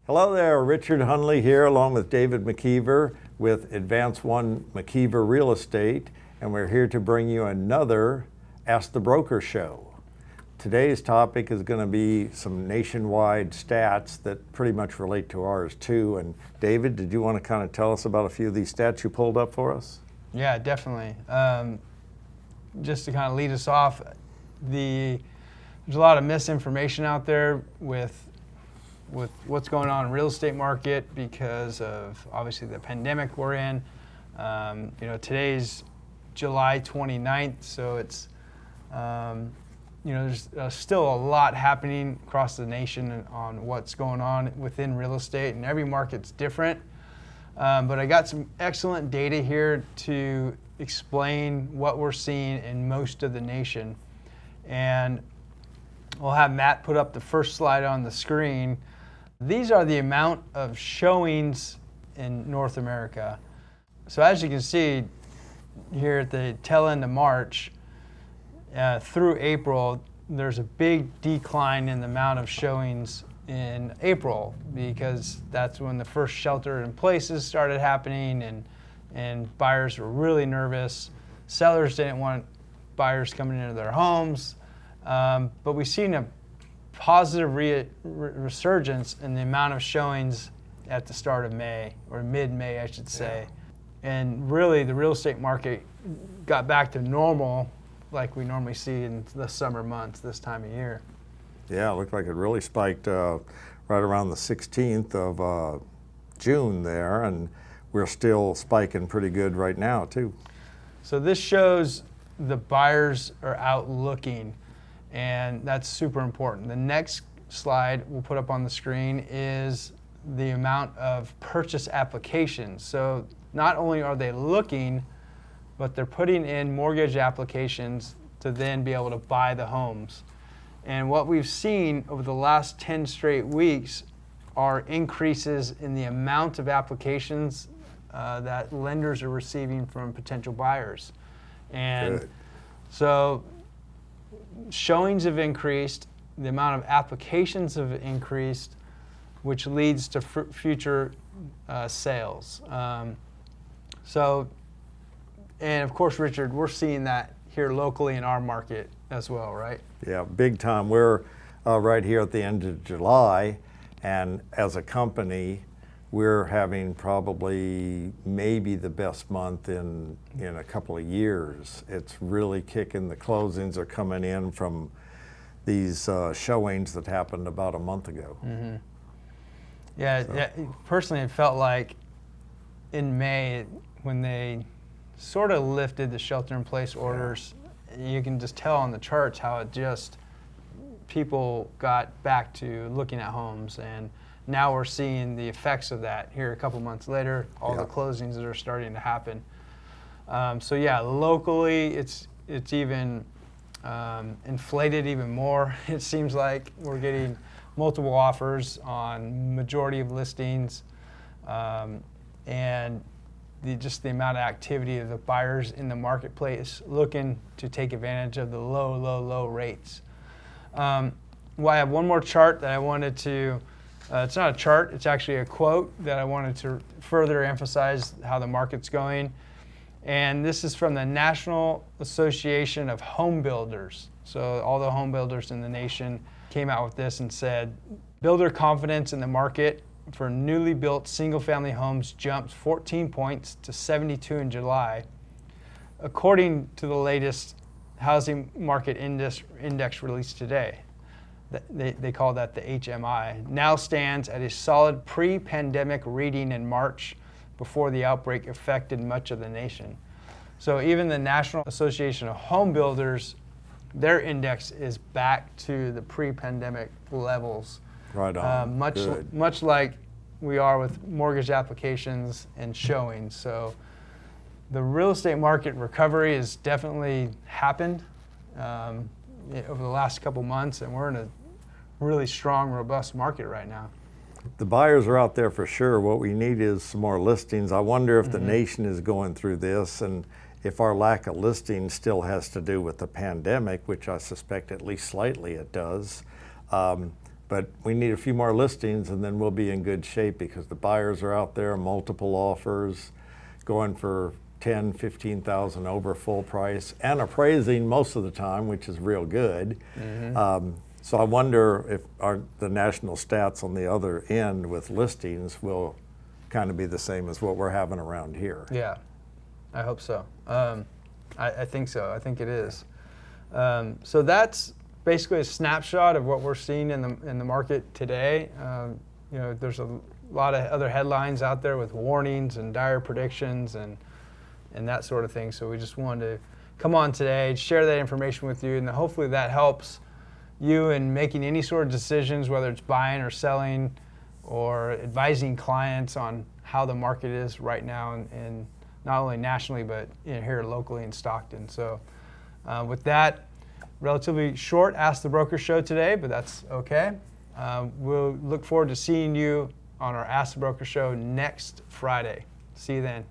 Hello there, Richard Hunley here along with David McKeever with Advance One McKeever Real Estate, and we're here to bring you another Ask the Broker show. Today's topic is going to be some nationwide stats that pretty much relate to ours too. And David, did you want to kind of tell us about a few of these stats you pulled up for us? Yeah, definitely. Just to kind of lead us off, there's a lot of misinformation out there with what's going on in the real estate market because of obviously the pandemic we're in. Today's July 29th, so it's there's still a lot happening across the nation on what's going on within real estate, and every market's different. But I got some excellent data here to explain what we're seeing in most of the nation. And we'll have Matt put up the first slide on the screen. These are the amount of showings in North America. So as you can see here at the tail end of March, through April, there's a big decline in the amount of showings in April because that's when the first shelter in places started happening and buyers were really nervous. Sellers didn't want buyers coming into their homes, but we've seen a positive resurgence in the amount of showings at the start of May, or mid-May I should say. And really the real estate market got back to normal like we normally see in the summer months this time of year. Yeah, it looked like it really spiked right around the 16th of June there, and we're still spiking pretty good right now too. So this shows the buyers are out looking, and that's super important. The next slide we'll put up on the screen is the amount of purchase applications. So not only are they looking, but they're putting in mortgage applications to then be able to buy the homes. And what we've seen over the last 10 straight weeks are increases in the amount of applications that lenders are receiving from potential buyers. And Good. So showings have increased, the amount of applications have increased, which leads to future sales. And of course, Richard, we're seeing that here locally in our market as well, right? Yeah, big time. We're right here at the end of July, and as a company, we're having probably maybe the best month in a couple of years. It's really kicking. The closings are coming in from these showings that happened about a month ago. Mm-hmm. Yeah, personally, it felt like in May when they sort of lifted the shelter-in-place orders, you can just tell on the charts how it just, people got back to looking at homes, and now we're seeing the effects of that here a couple months later, all the closings that are starting to happen. Locally, it's even inflated even more. It seems like we're getting multiple offers on majority of listings, and the amount of activity of the buyers in the marketplace looking to take advantage of the low rates. I have one more chart that I wanted to, it's not a chart, it's actually a quote that I wanted to further emphasize how the market's going. And this is from the National Association of Home Builders. So all the home builders in the nation came out with this and said, builder confidence in the market for newly built single-family homes jumped 14 points to 72 in July, according to the latest housing market index released today. They call that the HMI. Now stands at a solid pre-pandemic reading in March before the outbreak affected much of the nation. So even the National Association of Home Builders, their index is back to the pre-pandemic levels. Right on. Much like we are with mortgage applications and showings. So the real estate market recovery has definitely happened over the last couple months, and we're in a really strong, robust market right now. The buyers are out there for sure. What we need is some more listings. I wonder if the nation is going through this, and if our lack of listings still has to do with the pandemic, which I suspect at least slightly it does. But we need a few more listings and then we'll be in good shape because the buyers are out there, multiple offers, going for 10, 15,000 over full price and appraising most of the time, which is real good. So I wonder if the national stats on the other end with listings will kind of be the same as what we're having around here. Yeah, I hope so. I think so. I think it is. So that's basically a snapshot of what we're seeing in the market today. There's a lot of other headlines out there with warnings and dire predictions and that sort of thing. So we just wanted to come on today, share that information with you, and hopefully that helps you in making any sort of decisions, whether it's buying or selling or advising clients on how the market is right now and not only nationally but here locally in Stockton. So with that, relatively short Ask the Broker show today, but that's okay. We'll look forward to seeing you on our Ask the Broker show next Friday. See you then.